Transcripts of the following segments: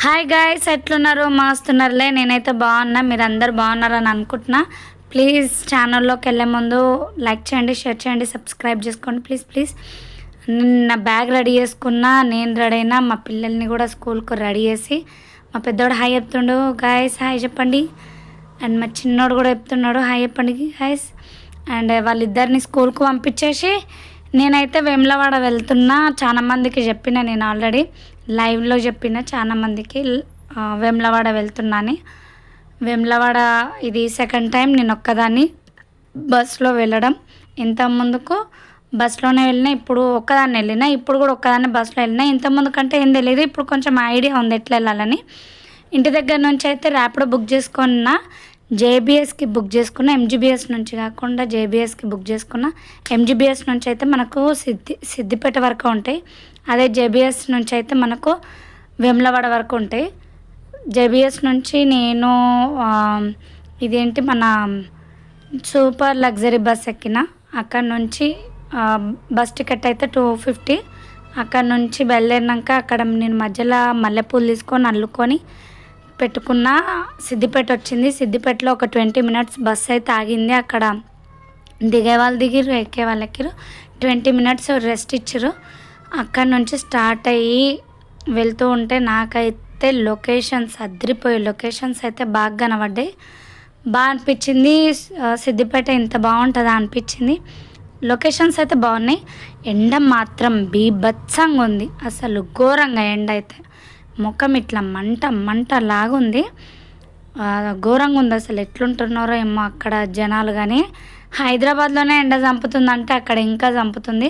Hi guys, ఎట్లున్నారు? మాస్తున్నారులే. నేనైతే బాగున్నా, మీరు అందరు బాగున్నారని అనుకుంటున్నా. ప్లీజ్ ఛానల్లోకి వెళ్ళే ముందు లైక్ చేయండి, షేర్ చేయండి, సబ్స్క్రైబ్ చేసుకోండి ప్లీజ్ ప్లీజ్. నా బ్యాగ్ రెడీ చేసుకున్నా, నేను రెడీ అయినా, మా పిల్లల్ని కూడా స్కూల్కి రెడీ చేసి, మా పెద్దోడు హాయ్ చెప్తుండు. గాయస్ హాయ్ చెప్పండి. అండ్ మా చిన్నోడు కూడా చెప్తున్నాడు హాయ్ చెప్పండి గాయస్. అండ్ వాళ్ళిద్దరిని స్కూల్కి పంపించేసి నేనైతే వేములవాడ వెళ్తున్నా. చాలా మందికి చెప్పిన, నేను ఆల్రెడీ లైవ్లో చెప్పిన చాలా మందికి వేములవాడ వెళ్తున్నాను. వేములవాడ ఇది సెకండ్ టైం నేను ఒక్కదాన్ని బస్సులో వెళ్ళడం. ఇంత ముందుకు బస్సులోనే వెళ్ళినా, ఇప్పుడు ఒక్కదాన్ని వెళ్ళినా, ఇప్పుడు కూడా ఒక్కదాన్ని బస్సులో వెళ్ళినా. ఇంతకుముందు కంటే ఏం తెలియదు, ఇప్పుడు కొంచెం ఐడియా ఉంది ఎట్లా వెళ్ళాలని. ఇంటి దగ్గర నుంచి అయితే ర్యాపిడో బుక్ చేసుకున్నా, జేబీఎస్కి బుక్ చేసుకున్నా. ఎంజీబీఎస్ నుంచి కాకుండా జేబీఎస్కి బుక్ చేసుకున్నా. ఎంజీబీఎస్ నుంచి అయితే మనకు సిద్దిపేట వరకు ఉంటాయి, అదే జేబీఎస్ నుంచి అయితే మనకు వేములవాడ వరకు ఉంటాయి. జేబీఎస్ నుంచి నేను ఇదేంటి మన సూపర్ లగ్జరీ బస్ ఎక్కిన. అక్కడ నుంచి బస్ టికెట్ అయితే 250. అక్కడ నుంచి బయలుదేరినాక అక్కడ నేను మధ్యలో మల్లెపూలు తీసుకొని అల్లుకొని పెట్టుకున్న. సిద్దిపేట వచ్చింది. సిద్దిపేటలో ఒక 20 మినిట్స్ బస్ అయితే ఆగింది. అక్కడ దిగే వాళ్ళు దిగిరు, ఎక్కే వాళ్ళు ఎక్కిరు. 20 మినిట్స్ రెస్ట్ ఇచ్చారు. అక్కడ నుంచి స్టార్ట్ అయ్యి వెళ్తూ ఉంటే నాకైతే లొకేషన్స్ అదిరిపోయే లొకేషన్స్ అయితే బాగా కనబడ్డాయి. బాగా అనిపించింది. సిద్దిపేట ఇంత బాగుంటుందా అనిపించింది. లొకేషన్స్ అయితే బాగున్నాయి. ఎండ మాత్రం బీభత్సంగా ఉంది, అసలు ఘోరంగా ఎండ అయితే. ముఖం ఇట్లా మంట మంట లాగుంది, ఘోరంగా ఉంది. అసలు ఎట్లుంటున్నారో ఏమో అక్కడ జనాలు. కానీ హైదరాబాద్లోనే ఎండ చంపుతుందంటే అక్కడ ఇంకా చంపుతుంది.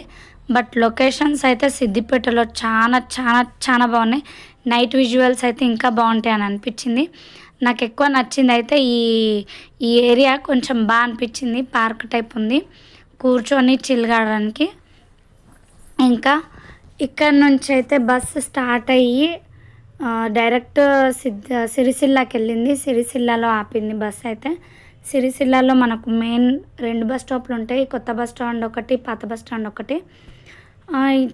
బట్ లొకేషన్స్ అయితే సిద్దిపేటలో చాలా చాలా చాలా బాగున్నాయి. నైట్ విజువల్స్ అయితే ఇంకా బాగుంటాయి అని అనిపించింది. నాకు ఎక్కువ నచ్చింది అయితే ఈ ఏరియా కొంచెం బాగా అనిపించింది. పార్క్ టైప్ ఉంది, కూర్చొని చిల్లుగాడడానికి. ఇంకా ఇక్కడ నుంచి అయితే బస్సు స్టార్ట్ అయ్యి డైరెక్ట్ సిరిసిల్లకి వెళ్ళింది. సిరిసిల్లలో ఆపింది బస్ అయితే. సిరిసిల్లలో మనకు మెయిన్ 2 బస్ స్టాప్లు ఉంటాయి, కొత్త బస్ స్టాండ్ ఒకటి, పాత బస్ స్టాండ్ ఒకటి.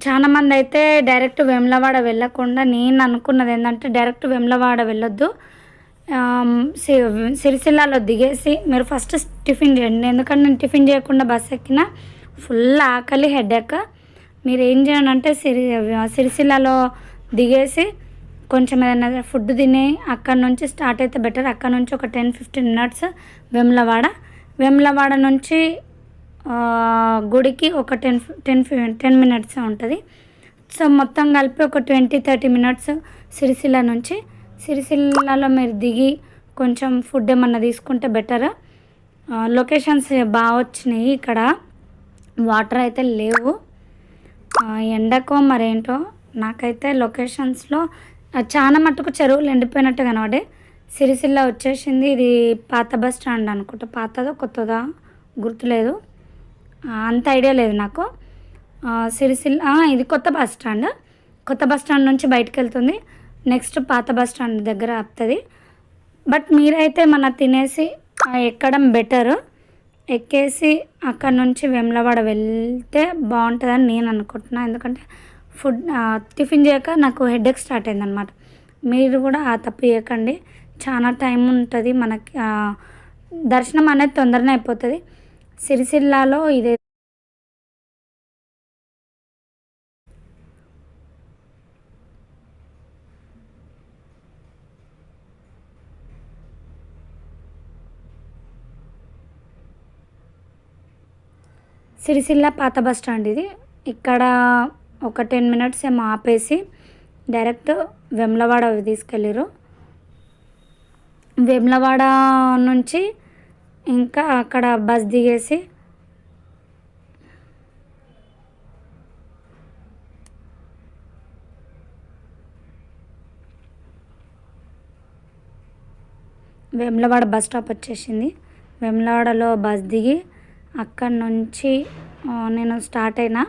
చాలామంది అయితే డైరెక్ట్ వేములవాడ వెళ్ళకుండా, నేను అనుకున్నది ఏంటంటే డైరెక్ట్ వేములవాడ వెళ్ళొద్దు, సిరిసిల్లలో దిగేసి మీరు ఫస్ట్ టిఫిన్ చేయండి. ఎందుకంటే నేను టిఫిన్ చేయకుండా బస్ ఎక్కిన, ఫుల్ ఆకలి, హెడేక్. మీరు ఏం చేయండి అంటే సిరిసిల్లలో దిగేసి కొంచెం ఏదైనా ఫుడ్ తిని అక్కడ నుంచి స్టార్ట్ అయితే బెటర్. అక్కడ నుంచి ఒక 10-15 మినిట్స్ వేములవాడ నుంచి గుడికి ఒక 10 మినిట్స్ ఉంటుంది. సో మొత్తం కలిపి ఒక 20-30 మినిట్స్ సిరిసిల్ల నుంచి. సిరిసిల్లలో మీరు దిగి కొంచెం ఫుడ్ ఏమన్నా తీసుకుంటే బెటర్. లొకేషన్స్ బాగా వచ్చినాయి. ఇక్కడ వాటర్ అయితే లేవు, ఎండకో మరేంటో. నాకైతే లొకేషన్స్లో చాలా మట్టుకు చెరువులు ఎండిపోయినట్టు కనబడే. సిరిసిల్ల వచ్చేసింది. ఇది పాత బస్ స్టాండ్ అనుకుంటా, పాతదో కొత్తదా గుర్తులేదు, అంత ఐడియా లేదు నాకు. సిరిసిల్ల ఇది కొత్త బస్ స్టాండ్. కొత్త బస్ స్టాండ్ నుంచి బయటకు వెళ్తుంది, నెక్స్ట్ పాత బస్ స్టాండ్ దగ్గర ఆపుతుంది. బట్ మీరైతే మన తినేసి ఎక్కడం బెటర్. ఎక్కేసి అక్కడ నుంచి వేములవాడ వెళ్తే బాగుంటుందని నేను అనుకుంటున్నాను. ఎందుకంటే టిఫిన్ చేయక నాకు హెడేక్ స్టార్ట్ అయిందనమాట. మీరు కూడా ఆ తప్పు చేయకండి. చాలా టైం ఉంటుంది మనకి, దర్శనం అనేది తొందరనే అయిపోతుంది. సిరిసిల్లాలో ఇదే సిరిసిల్ల పాత బస్ స్టాండ్. ఇది ఇక్కడ ఒక 10 మినిట్స్ ఏమో ఆపేసి డైరెక్ట్ వేములవాడ తీసుకెళ్ళారు. వేములవాడ నుంచి ఇంకా అక్కడ బస్ దిగేసి వేములవాడ బస్ స్టాప్ వచ్చేసింది. వేములవాడలో బస్ దిగి అక్కడి నుంచి నేను స్టార్ట్ అయినా.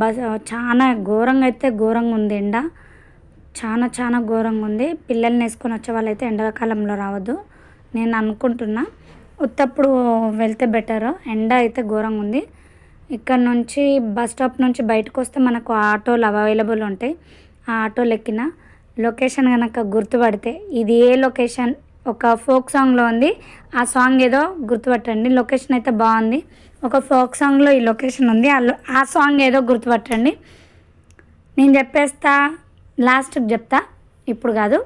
బస్ చాలా ఘోరంగా అయితే ఘోరంగా ఉంది ఎండ, చాలా చాలా ఘోరంగా ఉంది. పిల్లల్ని వేసుకొని వచ్చే వాళ్ళైతే ఎండాకాలంలో రావద్దు నేను అనుకుంటున్నా, ఉత్తప్పుడు వెళ్తే బెటర్. ఎండ అయితే ఘోరంగా ఉంది. ఇక్కడ నుంచి బస్ స్టాప్ నుంచి బయటకు వస్తే మనకు ఆటోలు అవైలబుల్ ఉంటాయి. ఆ ఆటోలు ఎక్కిన లొకేషన్ కనుక గుర్తుపడితే ఇది ఏ లొకేషన్, ఒక ఫోక్ సాంగ్లో ఉంది, ఆ సాంగ్ ఏదో గుర్తుపట్టండి. లొకేషన్ అయితే బాగుంది, ఒక ఫోక్ సాంగ్లో ఈ లొకేషన్ ఉంది, ఆ సాంగ్ ఏదో గుర్తుపట్టండి. నేను చెప్పేస్తా, లాస్ట్కి చెప్తా, ఇప్పుడు కాదు.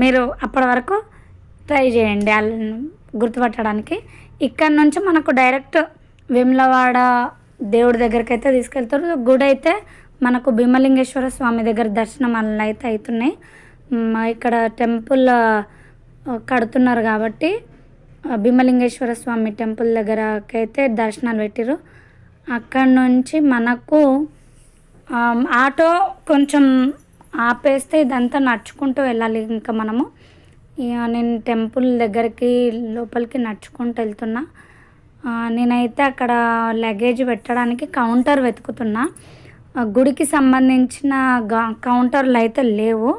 మీరు అప్పటి వరకు ట్రై చేయండి గుర్తుపట్టడానికి. ఇక్కడ నుంచి మనకు డైరెక్ట్ వేములవాడ దేవుడి దగ్గరికి అయితే తీసుకెళ్తారు. గుడి అయితే మనకు భీమలింగేశ్వర స్వామి దగ్గర దర్శనం అలా అయితే అవుతున్నాయి. ఇక్కడ టెంపుల్ కడుతున్నారు కాబట్టి భీమలింగేశ్వర స్వామి టెంపుల్ దగ్గరకి అయితే దర్శనాలు పెట్టిరు. అక్కడ నుంచి మనకు ఆటో కొంచెం ఆపేస్తే ఇదంతా నడుచుకుంటూ వెళ్ళాలి. ఇంకా మనము నేను టెంపుల్ దగ్గరికి లోపలికి నడుచుకుంటూ వెళ్తున్నా. నేనైతే అక్కడ లగేజ్ పెట్టడానికి కౌంటర్ వెతుకుతున్నా. గుడికి సంబంధించిన కౌంటర్లు అయితే లేవు.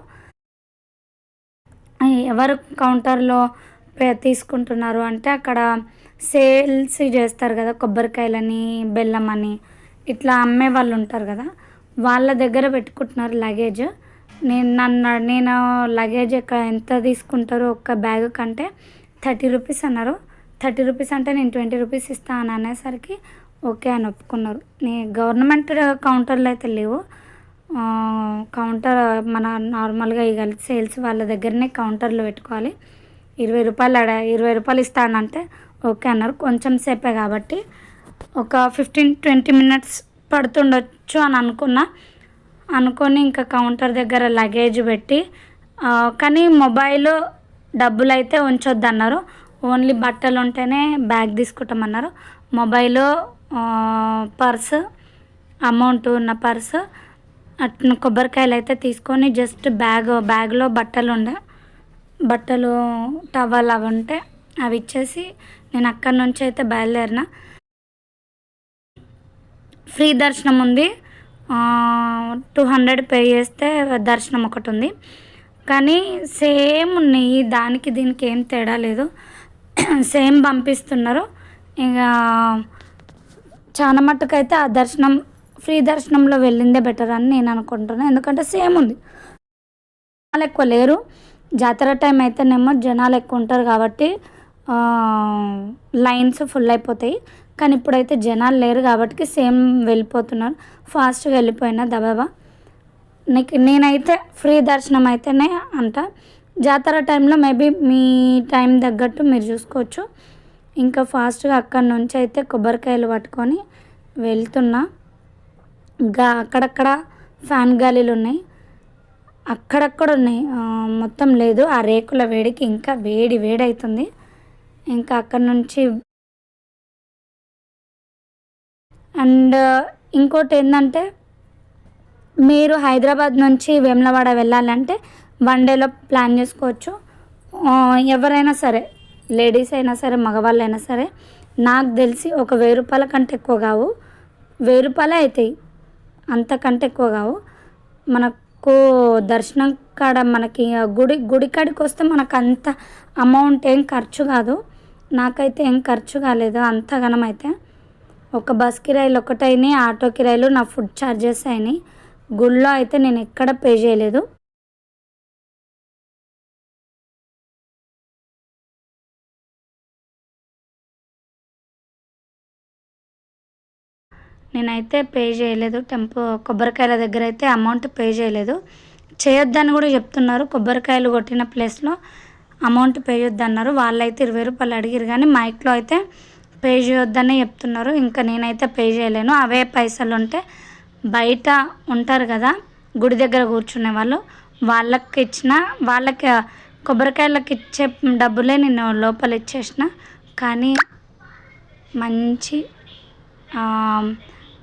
ఎవరు కౌంటర్లో తీసుకుంటున్నారు అంటే అక్కడ సేల్స్ చేస్తారు కదా, కొబ్బరికాయలని, బెల్లం అని ఇట్లా అమ్మే వాళ్ళు ఉంటారు కదా, వాళ్ళ దగ్గర పెట్టుకుంటున్నారు లగేజ్. నేను లగేజ్ ఎంత తీసుకుంటారో ఒక్క బ్యాగ్ కంటే 30 రూపీస్ అన్నారు. 30 రూపీస్ అంటే నేను 20 రూపీస్ ఇస్తా అని అనేసరికి ఓకే అని ఒప్పుకున్నారు. గవర్నమెంట్ కౌంటర్లు అయితే లేవు. కౌంటర్ మన నార్మల్గా ఇక సేల్స్ వాళ్ళ దగ్గరనే కౌంటర్లో పెట్టుకోవాలి. 20 రూపాయలు ఇస్తానంటే ఓకే అన్నారు. కొంచెం సేపే కాబట్టి ఒక 15-20 మినిట్స్ పడుతుండొచ్చు అని అనుకొని ఇంకా కౌంటర్ దగ్గర లగేజ్ పెట్టి, కానీ మొబైల్ డబ్బులు అయితే ఉంచొద్దు అన్నారు. ఓన్లీ బట్టలు ఉంటేనే బ్యాగ్ తీసుకుంటామన్నారు. మొబైలు, పర్సు, అమౌంట్ ఉన్న పర్సు, అట్లా కొబ్బరికాయలు అయితే తీసుకొని జస్ట్ బ్యాగ్లో బట్టలు టవల్ అవి ఉంటే అవి ఇచ్చేసి నేను అక్కడి నుంచి అయితే బయలుదేరిన. ఫ్రీ దర్శనం ఉంది, 200 పే చేస్తే దర్శనం ఒకటి ఉంది. కానీ సేమ్ ఉన్నాయి, దానికి దీనికి ఏం తేడా లేదు, సేమ్ పంపిస్తున్నారు. ఇక చాలా మట్టుకైతే ఆ దర్శనం ఫ్రీ దర్శనంలో వెళ్ళిందే బెటర్ అని నేను అనుకుంటున్నాను. ఎందుకంటే సేమ్ ఉంది, జనాలు ఎక్కువ లేరు. జాతర టైం అయితేనేమో జనాలు ఎక్కువ ఉంటారు కాబట్టి లైన్స్ ఫుల్ అయిపోతాయి. కానీ ఇప్పుడైతే జనాలు లేరు కాబట్టి సేమ్ వెళ్ళిపోతున్నారు. ఫాస్ట్గా వెళ్ళిపోయినా దబాబా. నేనైతే ఫ్రీ దర్శనం అయితేనే అంట. జాతర టైంలో మేబీ మీ టైం తగ్గట్టు మీరు చూసుకోవచ్చు. ఇంకా ఫాస్ట్గా అక్కడి నుంచి అయితే కొబ్బరికాయలు పట్టుకొని వెళ్తున్నా. ఇంకా అక్కడక్కడ ఫ్యాన్ గాలిలు ఉన్నాయి, అక్కడక్కడ ఉన్నాయి, మొత్తం లేదు. ఆ రేకుల వేడికి ఇంకా వేడి అవుతుంది. ఇంకా అక్కడి నుంచి అండ్ ఇంకోటి ఏంటంటే, మీరు హైదరాబాద్ నుంచి వేములవాడ వెళ్ళాలంటే 1 డేలో ప్లాన్ చేసుకోవచ్చు. ఎవరైనా సరే, లేడీస్ అయినా సరే, మగవాళ్ళు అయినా సరే, నాకు తెలిసి ఒక 1000 రూపాయల కంటే ఎక్కువ కావు, 1000 రూపాయలే అవుతాయి, అంతకంటే ఎక్కువ కావు. మనకు దర్శనం కాడ మనకి గుడి కాడికి వస్తే మనకు అంత అమౌంట్ ఏం ఖర్చు కాదు. నాకైతే ఏం ఖర్చు కాలేదు అంతగానం అయితే. ఒక బస్ కిరాయిలు ఒకటైనాయి, ఆటో కిరాయిలు, నా ఫుడ్ ఛార్జెస్ అయినాయి. గుళ్ళో అయితే నేను ఎక్కడ పే చేయలేదు. నేనైతే పే చేయలేదు. కొబ్బరికాయల దగ్గర అయితే అమౌంట్ పే చేయలేదు. చేయొద్దని కూడా చెప్తున్నారు. కొబ్బరికాయలు కొట్టిన ప్లేస్లో అమౌంట్ పే చేయొద్దన్నారు. వాళ్ళైతే 20 రూపాయలు అడిగారు, కానీ మైక్లో అయితే పే చేయొద్దనే చెప్తున్నారు. ఇంకా నేనైతే పే చేయలేను. అవే పైసలు ఉంటే బయట ఉంటారు కదా గుడి దగ్గర కూర్చునే వాళ్ళు, వాళ్ళకి కొబ్బరికాయలకు ఇచ్చే డబ్బులే నేను లోపల ఇచ్చేసిన. కానీ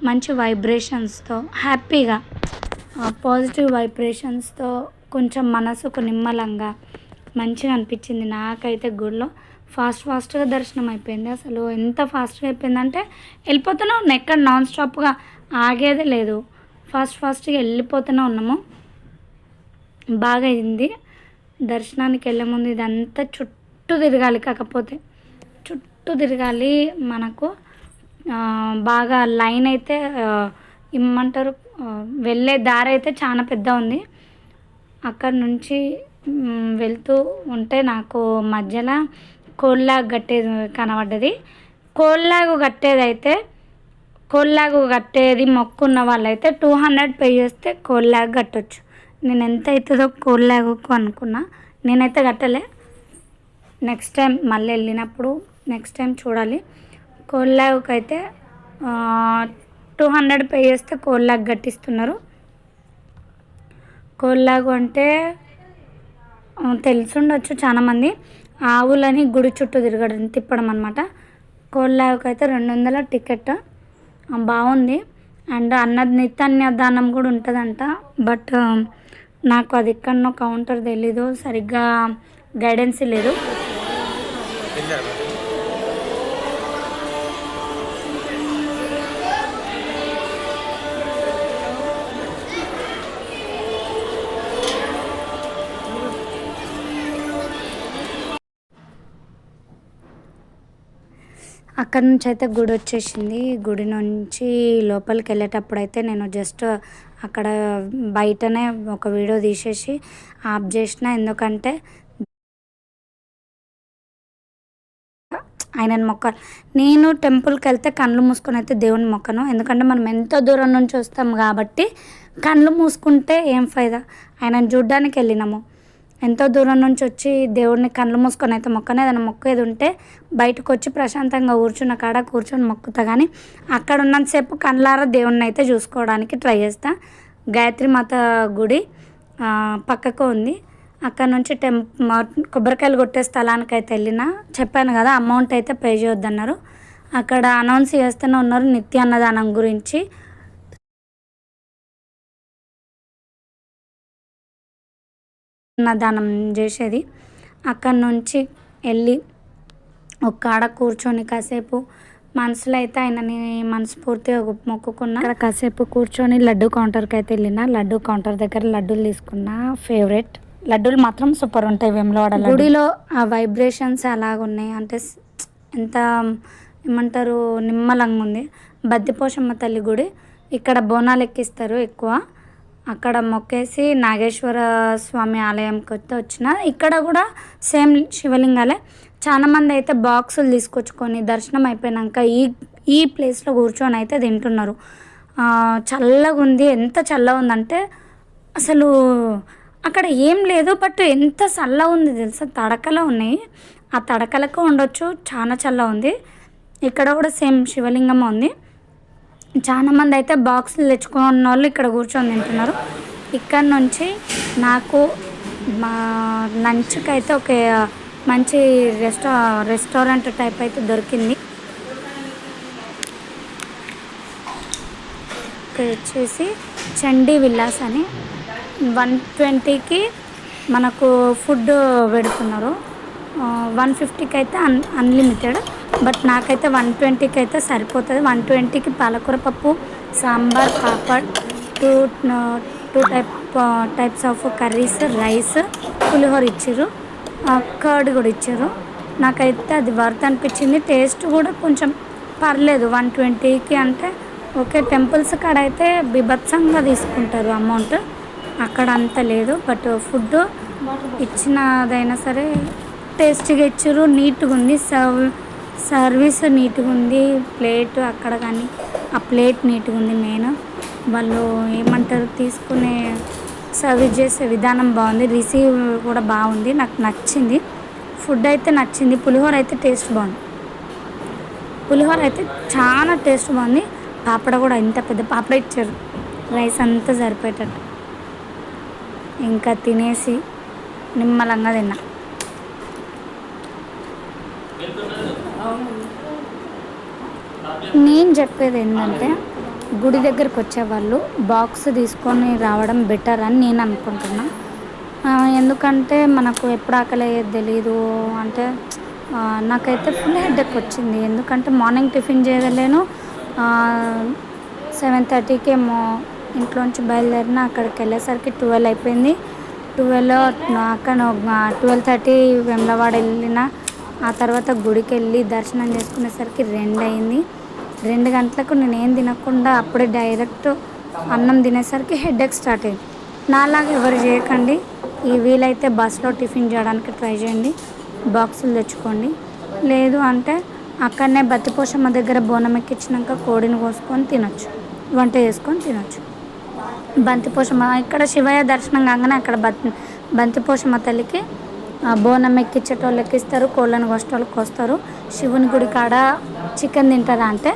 మంచి వైబ్రేషన్స్తో, హ్యాపీగా, పాజిటివ్ వైబ్రేషన్స్తో, కొంచెం మనసుకు నిమ్మలంగా మంచిగా అనిపించింది నాకైతే. గుడిలో ఫాస్ట్గా దర్శనం అయిపోయింది. అసలు ఎంత ఫాస్ట్గా అయిపోయిందంటే వెళ్ళిపోతూనే ఉన్నాం, ఎక్కడ నాన్ స్టాప్గా ఆగేదే లేదు. ఫాస్ట్గా వెళ్ళిపోతూనే ఉన్నాము. బాగా అయింది. దర్శనానికి వెళ్ళే ముందు ఇదంతా చుట్టూ తిరగాలి, కాకపోతే చుట్టూ తిరగాలి. మనకు బాగా లైన్ అయితే ఇమ్మంటారు, వెళ్ళే దారి అయితే చాలా పెద్ద ఉంది. అక్కడ నుంచి వెళ్తూ ఉంటే నాకు మధ్యలో కోల్లాగ్ కట్టేది కనబడ్డది. కోల్లాగు కట్టేది మొక్కున్న వాళ్ళైతే 200 పే చేస్తే కోల్లాగ్ కట్టొచ్చు. నేను ఎంత అవుతుందో కోల్లాగుకు అనుకున్నా, నేనైతే కట్టలే. నెక్స్ట్ టైం మళ్ళీ వెళ్ళినప్పుడు నెక్స్ట్ టైం చూడాలి. కోల్లాగుకి అయితే 200 పే చేస్తే కోల్లాగ్ కట్టిస్తున్నారు. కోల్లాగు అంటే తెలిసుండొచ్చు చాలామంది, ఆవులని గుడి చుట్టూ తిప్పడం అనమాట. కోల్లాగుకి అయితే 200 టికెట్. బాగుంది. అండ్ నిత్యాన్నదానం కూడా ఉంటుందంట. బట్ నాకు అది ఎక్కడనో కౌంటర్ తెలీదు, సరిగ్గా గైడెన్స్ లేదు. అక్కడ నుంచి అయితే గుడి వచ్చేసింది. గుడి నుంచి లోపలికి వెళ్ళేటప్పుడు అయితే నేను జస్ట్ అక్కడ బయటనే ఒక వీడియో తీసేసి ఆఫ్ చేసిన. ఎందుకంటే ఆయనను మొక్కాలి. నేను టెంపుల్కి వెళ్తే కళ్ళు మూసుకొని అయితే దేవుని మొక్కను. ఎందుకంటే మనం ఎంతో దూరం నుంచి వస్తాం కాబట్టి కళ్ళు మూసుకుంటే ఏం ఫైదా. ఆయనను చూడ్డానికి వెళ్ళినాము, ఎంతో దూరం నుంచి వచ్చి దేవుడిని కళ్ళు మూసుకొని అయితే మొక్కనే. ఏదైనా మొక్కేది ఉంటే బయటకు వచ్చి ప్రశాంతంగా కూర్చున్న కాడ కూర్చొని మొక్కుతా. కానీ అక్కడ ఉన్నంతసేపు కళ్ళారా దేవుడిని అయితే చూసుకోవడానికి ట్రై చేస్తా. గాయత్రి మాత గుడి పక్కకు ఉంది. అక్కడ నుంచి కొబ్బరికాయలు కొట్టే స్థలానికి అయితే వెళ్ళిన. చెప్పాను కదా, అమౌంట్ అయితే పే చేయొద్దన్నారు. అక్కడ అనౌన్స్ చేస్తూనే ఉన్నారు నిత్యాన్నదానం గురించి. అన్నదానం చేసేది. అక్కడి నుంచి వెళ్ళి ఒక ఆడ కూర్చొని కాసేపు మనసులో అయితే ఆయనని మనస్ఫూర్తిగా మొక్కుకున్నా. అక్కడ కాసేపు కూర్చొని లడ్డు కౌంటర్కి అయితే వెళ్ళిన. లడ్డు కౌంటర్ దగ్గర లడ్డూలు తీసుకున్నా. ఫేవరెట్ లడ్డూలు మాత్రం సూపర్ ఉంటాయి వేములవాడ గుడిలో. ఆ వైబ్రేషన్స్ అలాగున్నాయి, అంటే ఎంత ఏమంటారు, నిమ్మలంగా ఉంది. బద్దిపోషమ్మ తల్లి గుడి. ఇక్కడ బోనాలు ఎక్కిస్తారు ఎక్కువ. అక్కడ మొక్కేసి నాగేశ్వర స్వామి ఆలయంకి అయితే వచ్చిన. ఇక్కడ కూడా సేమ్ శివలింగాలే. చాలామంది అయితే బాక్సులు తీసుకొచ్చుకొని దర్శనం అయిపోయాక ఈ ప్లేస్లో కూర్చొని అయితే తింటున్నారు. చల్లగా ఉంది. ఎంత చల్లగా ఉందంటే అసలు అక్కడ ఏం లేదు, బట్ ఎంత చల్లగా ఉంది తెలుసా. తడకలు ఉన్నాయి, ఆ తడకలకు ఉండొచ్చు. చాలా చల్లగా ఉంది. ఇక్కడ కూడా సేమ్ శివలింగం ఉంది. చాలామంది అయితే బాక్సులు తెచ్చుకున్న వాళ్ళు ఇక్కడ కూర్చొని తింటున్నారు. ఇక్కడ నుంచి నాకు మా లంచ్కి అయితే ఒక మంచి రెస్టారెంట్ టైప్ అయితే దొరికింది. వచ్చేసి చండీ విల్లాస్ అని 120కి మనకు ఫుడ్ పెడుతున్నారు. 150కి అయితే అన్లిమిటెడ్. బట్ నాకైతే 120కి అయితే సరిపోతుంది. 120కి పాలకూర పప్పు, sambar, papad, two types of curries, rice, పులిహోర ఇచ్చారు, కర్డ్ కూడా ఇచ్చారు. నాకైతే అది వర్త్ అనిపించింది. టేస్ట్ కూడా కొంచెం పర్లేదు. 120కి అంటే ఓకే. టెంపుల్స్ కాడ అయితే బీభత్సంగా తీసుకుంటారు అమౌంట్, అక్కడ అంత లేదు. బట్ ఫుడ్ ఇచ్చినదైనా సరే టేస్టీగా ఇచ్చారు. నీట్గా ఉంది. సర్వీస్ నీట్గా ఉంది. ప్లేట్ అక్కడ కానీ ఆ ప్లేట్ నీట్గా ఉంది. మెయిన్ వాళ్ళు ఏమంటారు, తీసుకునే సర్వీస్ చేసే విధానం బాగుంది. రిసీవ్ కూడా బాగుంది. నాకు నచ్చింది. ఫుడ్ అయితే నచ్చింది. పులిహోర అయితే టేస్ట్ బాగుంది. పులిహోర అయితే చాలా టేస్ట్ బాగుంది. పాపడ కూడా ఇంత పెద్ద పాపడ ఇచ్చారు. రైస్ అంతా సరిపోయేటట్టు. ఇంకా తినేసి నిమ్మలంగా తిన్నా. నేను చెప్పేది ఏంటంటే, గుడి దగ్గరికి వచ్చేవాళ్ళు బాక్స్ తీసుకొని రావడం బెటర్ అని నేను అనుకుంటున్నా. ఎందుకంటే మనకు ఎప్పుడు ఆకలి అయ్యేది తెలీదు. అంటే నాకైతే ఫుల్ హెడేక్ వచ్చింది. ఎందుకంటే మార్నింగ్ టిఫిన్ చేయగలేను. 7:30కి ఏమో ఇంట్లోంచి బయలుదేరిన. అక్కడికి వెళ్ళేసరికి 12 అయిపోయింది. 12 అక్కడ 12:30 వేములవాడ వెళ్ళిన. ఆ తర్వాత గుడికి వెళ్ళి దర్శనం చేసుకునేసరికి 2 అయింది. 2 గంటలకు నేను ఏం తినకుండా అప్పుడే డైరెక్ట్ అన్నం తినేసరికి హెడేక్ స్టార్ట్ అయింది. నాలాగా ఎవరు చేయకండి. ఈ వీలైతే బస్సులో టిఫిన్ చేయడానికి ట్రై చేయండి, బాక్సులు తెచ్చుకోండి. లేదు అంటే అక్కడనే బత్తిపోషమ్మ దగ్గర బోనం ఎక్కించినాక కోడిని కోసుకొని తినొచ్చు, వంట చేసుకొని తినొచ్చు. బంతిపోషమ్మ ఇక్కడ శివయ్య దర్శనం కాగానే అక్కడ బంతిపోషమ్మ తల్లికి బోనం ఎక్కించేటోళ్ళు ఎక్కిస్తారు, కోళ్ళను కోసేటోళ్ళు కోస్తారు. శివుని గుడి కాడ చికెన్ తింటారా అంటే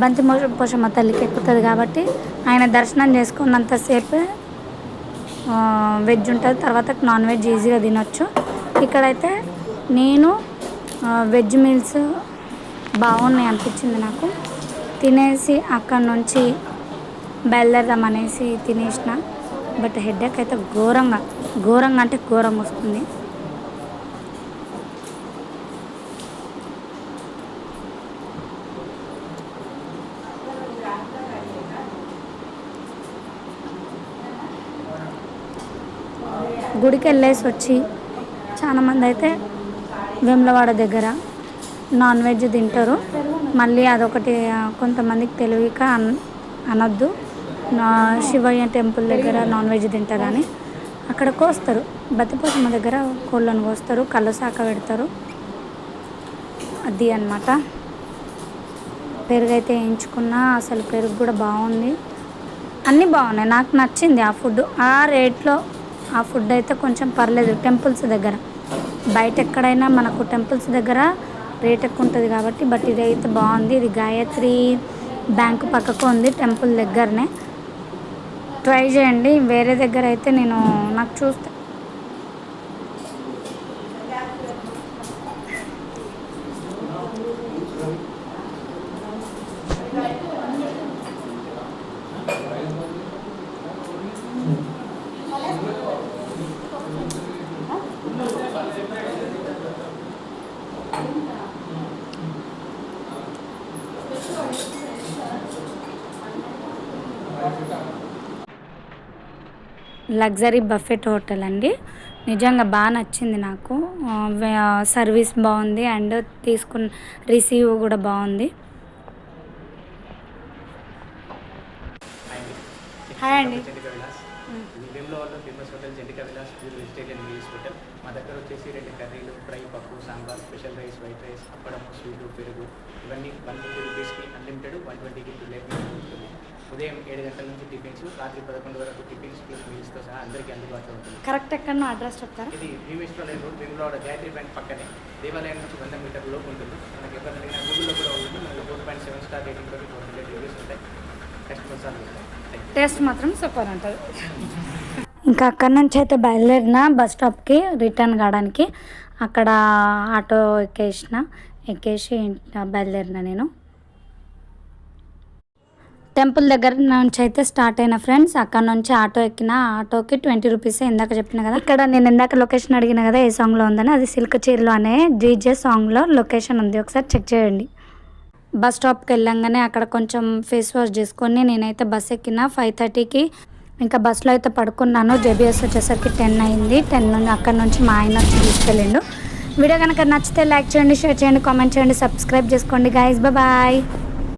బంతిపోషమ్మ తల్లికి ఎక్కుతుంది కాబట్టి ఆయన దర్శనం చేసుకున్నంతసేపే వెజ్ ఉంటుంది, తర్వాత నాన్ వెజ్ ఈజీగా తినొచ్చు. ఇక్కడైతే నేను వెజ్ మీల్స్ బాగున్నాయి అనిపించింది నాకు. తినేసి అక్కడ నుంచి బయలుదేరదాం అనేసి తినేసిన. బట్ హెడేక్ అయితే ఘోరంగా అంటే ఘోరంగా వస్తుంది. గుడికి వెళ్ళేసి వచ్చి చాలామంది అయితే వేములవాడ దగ్గర నాన్ వెజ్ తింటారు. మళ్ళీ అదొకటి కొంతమందికి తెలియక అనొద్దు, శివయ్య టెంపుల్ దగ్గర నాన్ వెజ్ తింటారని. అక్కడ కోస్తారు, బత్తిపోషమ్మ దగ్గర కోళ్ళను కోస్తారు, కళ్ళు శాఖ పెడతారు. అది అన్నమాట. పెరుగు అయితే వేయించుకున్నా, అసలు పెరుగు కూడా బాగుంది, అన్నీ బాగున్నాయి. నాకు నచ్చింది ఆ ఫుడ్. ఆ రేట్లో ఆ ఫుడ్ అయితే కొంచెం పర్లేదు. టెంపుల్స్ దగ్గర బయట ఎక్కడైనా మనకు టెంపుల్స్ దగ్గర రేట్ ఎక్కువ ఉంటుంది కాబట్టి, బట్ ఇదైతే బాగుంది. ఇది గాయత్రి బ్యాంకు పక్కకు ఉంది, టెంపుల్ దగ్గరనే. ట్రై చేయండి. వేరే దగ్గర అయితే నాకు చూస్తే లగ్జరీ బఫెట్ హోటల్ అండి. నిజంగా బాగా నచ్చింది నాకు. సర్వీస్ బాగుంది అండ్ తీసుకున్న రిసీవ్ కూడా బాగుంది. హాయ్ అండి. వేములవాడలో famous hotel Jendika Vilas pure vegetarian meals hotel. మా దగ్గర వచ్చేసి 2 కర్రీలు, ఫ్రై, పప్పు, sambar, special rice, white rice, అప్పడం, స్వీటు, పెరుగు ఇవన్నీ 150 రూపీస్కి అన్లిమిటెడ్, 120కి ప్లేట్ ఉంటుంది. ఉదయం 7 గంటల నుంచి టిఫిన్స్, రాత్రి 11 వరకు టిఫిన్స్ ప్లస్ మీల్స్తో సహా అందరికీ అందుబాటులో ఉంటుంది. కరెక్ట్ ఎక్కడో అడ్రస్ చెప్తారా? ఇది భీమేశ్వర రోడ్, వేములవాడ గాయత్రి బ్యాంక్ పక్కనే, దేవాలయం నుంచి 100 మీటర్ల లోపు ఉంటుంది. మనకి ఎవరైనా అడిగినా గూగుల్లో కూడా ఉంటుంది. మనకి 4.7 స్టార్ రేటింగ్ తోటి 400 రివ్యూస్ ఉంటాయి. కస్టమర్స్ ఉంటాయి. టేస్ట్ మాత్రం సూపర్ ఉంటుంది. ఇంకా అక్కడ నుంచి అయితే బయలుదేరిన బస్ స్టాప్కి రిటర్న్ కావడానికి. అక్కడ ఆటో ఎక్కేసి బయలుదేరిన నేను. టెంపుల్ దగ్గర నుంచి అయితే స్టార్ట్ అయిన ఫ్రెండ్స్. అక్కడ నుంచి ఆటో ఎక్కిన. ఆటోకి 20 రూపీస్ ఇందాక చెప్పిన కదా. ఇక్కడ నేను ఇందాక లొకేషన్ అడిగిన కదా ఏ సాంగ్లో ఉందని, అది సిల్క్ చీరలో అనే డీజే సాంగ్లో లొకేషన్ ఉంది, ఒకసారి చెక్ చేయండి. బస్ స్టాప్కి వెళ్ళంగానే అక్కడ కొంచెం ఫేస్ వాష్ చేసుకొని నేనైతే బస్ ఎక్కిన 5:30కి. ఇంకా బస్సులో అయితే పడుకున్నాను. జేబీఎస్ వచ్చేసరికి 10 అయింది. 10 నుండి అక్కడ నుంచి మా ఆయన వచ్చి తీసుకెళ్ళిండు. వీడియో కనుక నచ్చితే లైక్ చేయండి, షేర్ చేయండి, కామెంట్ చేయండి, సబ్స్క్రైబ్ చేసుకోండి గైస్. బాయ్.